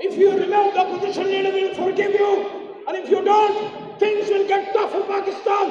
if you remove the opposition leader, we will forgive you, and if you don't, things will get tough in Pakistan.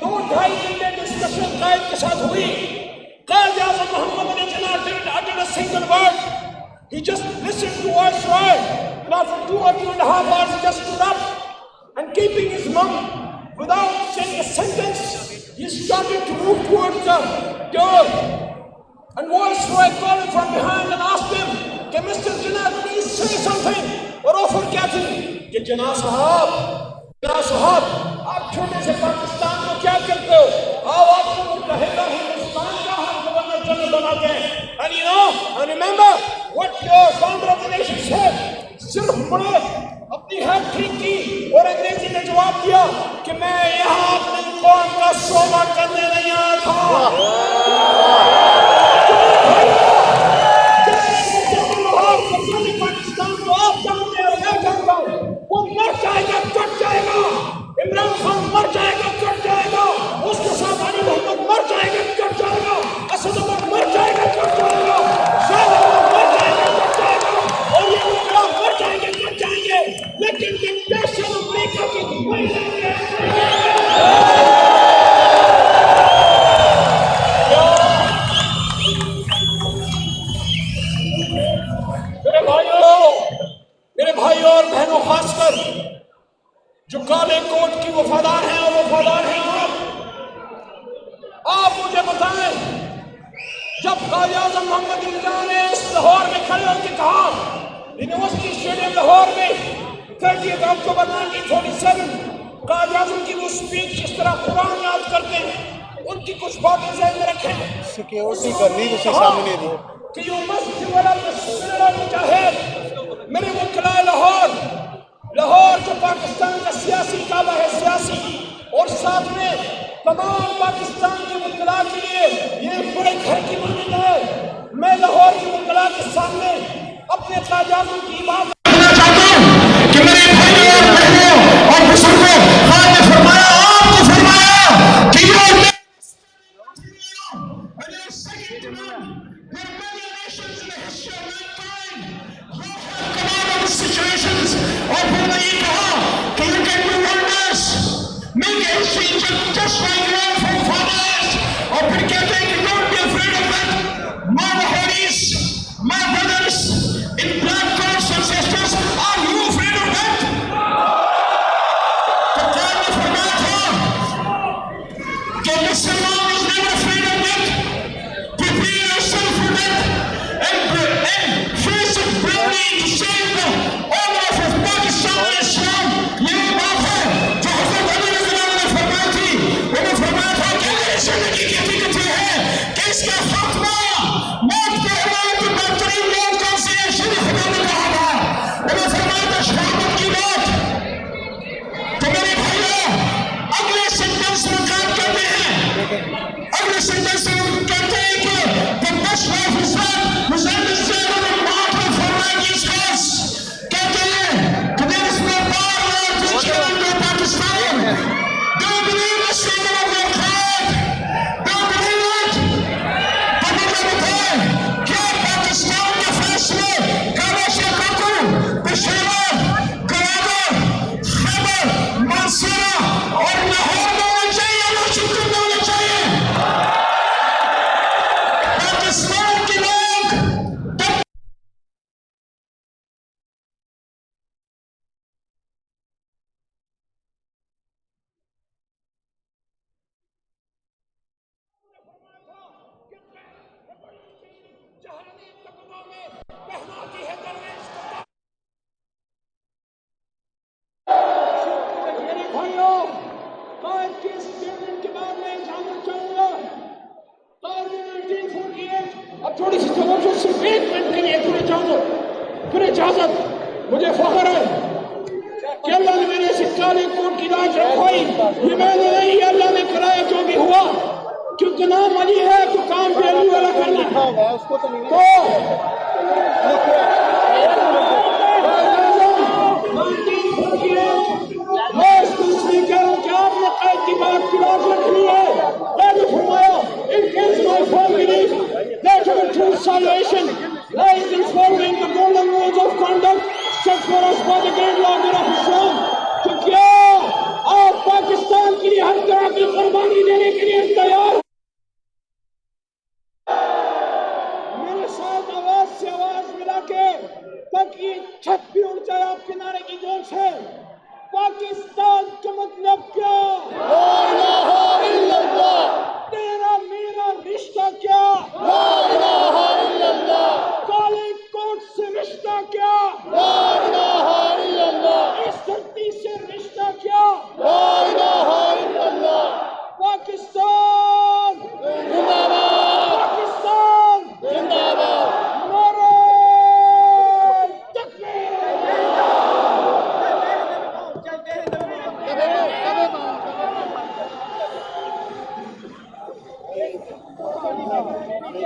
2-2.5 انتہائی دن discussion قائد کے ساتھ ہوئی. قائد اعظم محمد Ali Jinnah didn't utter a single word. He just listened to Viceroy, and after 2 or 2.5 hours he just stood up, and keeping his mum without saying a sentence, he started to move towards the door. And Viceroy called him from behind and asked him, کہ Mr. Jinnah, please say something. اور offer کیا تھی کہ جناح صاحب آپ چھوٹے سے پاکستان کو کیا کرتے ہو؟ آؤ آپ کو متحدہ ہندوستان کا ہم گورنر جنرل بناتے ہیں. And you know, and remember what your founder of the nation said. صرف پڑھے اپنی ہیڈ ٹھیک کی اور انگریزی نے جواب دیا کہ میں یہاں اپنی قوم کا شعبہ کرنے نہیں آیا تھا. پاکستان کو آپ جانتے ہیں، میں جانتا ہوں. وہ مر جائے گا کٹ جائے گا، عمران خان مر جائے گا کٹ جائے گا، اس کے ساتھ علی محمد مر جائے گا کٹ جائے گا، اسد عمر مر جائے گا کٹ جائے گا، شاہ عمر مر جائے گا کٹ جائے گا، اور یہ انقلاب مر جائیں گے کٹ جائیں گے، لیکن ڈکٹیشن امریکہ کی کوئی نہیں ہے. میرے بھائیوں اور بہنوں، خاص کر جو کالے کوٹ کی وفادار ہیں اور وفادار ہیں، آپ مجھے بتائیں، جب قائد اعظم محمد علی جناح نے اس لاہور میں کھڑے ہو کے کہا، یونیورسٹی اسٹیڈیم لاہور میں 30 اکتوبر 1947 قائد اعظم کی وہ اسپیچ جس طرح قرآن یاد کرتے ہیں، ان کی کچھ باتیں ذہن میں رکھیں. سیکیورٹی کرنی اسے سامنے دی کہ you must develop the spirit of mujahid. میرے وکلائے لاہور جو پاکستان کا سیاسی کعبہ ہے، سیاسی، اور ساتھ میں تمام پاکستان کے وکلاء کے لیے یہ بڑے گھر کی مانند ہے. میں لاہور کے وکلاء کے سامنے اپنے قائد اعظم کی بات کرنا چاہتا ہوں کہ میرے بھائیوں اور بہنوں اور بزرگوں، خدا نے فرمایا، آپ کو فرمایا کہ situations اور پھر میں یہ کہا کہ you can do wonders, make history just like your forefathers. اور پھر کہتے ہیں کہ don't be afraid of it. My Lahoris, my brothers in black coats and sisters, are you afraid of it? تو قائد نے فرمایا تھا کہ مسلمان is never afraid of it. Prepare yourself for it and face it bravely to save the honor of Pakistan and Islam. یہ بات ہے جو حضرت علی رضی اللہ عنہ نے فرمائی تھی. انہوں نے فرمایا تھا کہ میری زندگی کی حقیقت یہ ہے کہ اس کا خاتمہ موت کے علاوہ کی بہترین موت کون سی ہے؟ شریف خدا نے کہا تھا. انہوں نے فرمایا تھا شہادت کی موت. تو میرے بھائیوں، اگلے سینٹنس میں کام کرتے ہیں، اگلے سینٹنس میں کہتے ہیں کہ the best life is that was understood on the martyr for righteous cause. کہتے ہیں کہ there is no power left to kill in Pakistan. Don't believe the statement of their God. Don't believe it. تو مجھے بتائیں کیا پاکستان کے فیصلے کعبہ شکاکو، پشاور، گوادر، خیبر، منصورہ اور لاہور میں ہونا چاہیے یا واشنگٹن میں ہونا چاہیے؟ پاکستان کے لوگ میرے بھائیوں، قائد کے اسٹیٹمنٹ کے بعد میں جاننا چاہوں گا، قائد نے 1948 اب تھوڑی سی توجہ صرف 1 منٹ کے لیے پھر اجازت. مجھے فخر ہے کہ اللہ نے میرے سے کالے کوٹ کی لاج رکھوائی. یہ میں نے نہیں، اللہ نے کرایا جو بھی ہوا، کیونکہ نام علی ہے تو کام بھی علی والا کرنا ہے. تو میں اس کو اس لیے کہہ رہا ہوں کہ آپ نے قائد کی بات کی لاج رکھنی ہے. قائد نے فرمایا it is my firm belief that our true salvation lies in following the golden rules of conduct set for us by the great lawgiver of Islam. تو کیا آپ پاکستان کے لیے ہر طرح کی قربانی دے دینے کے لیے تیار ہوں۔ میرے ساتھ آواز سے آواز ملا کے تاکہ چھت بھی اڑ جائے آپ کنارے کی جوش ہے۔ پاکستان کا مطلب کیا؟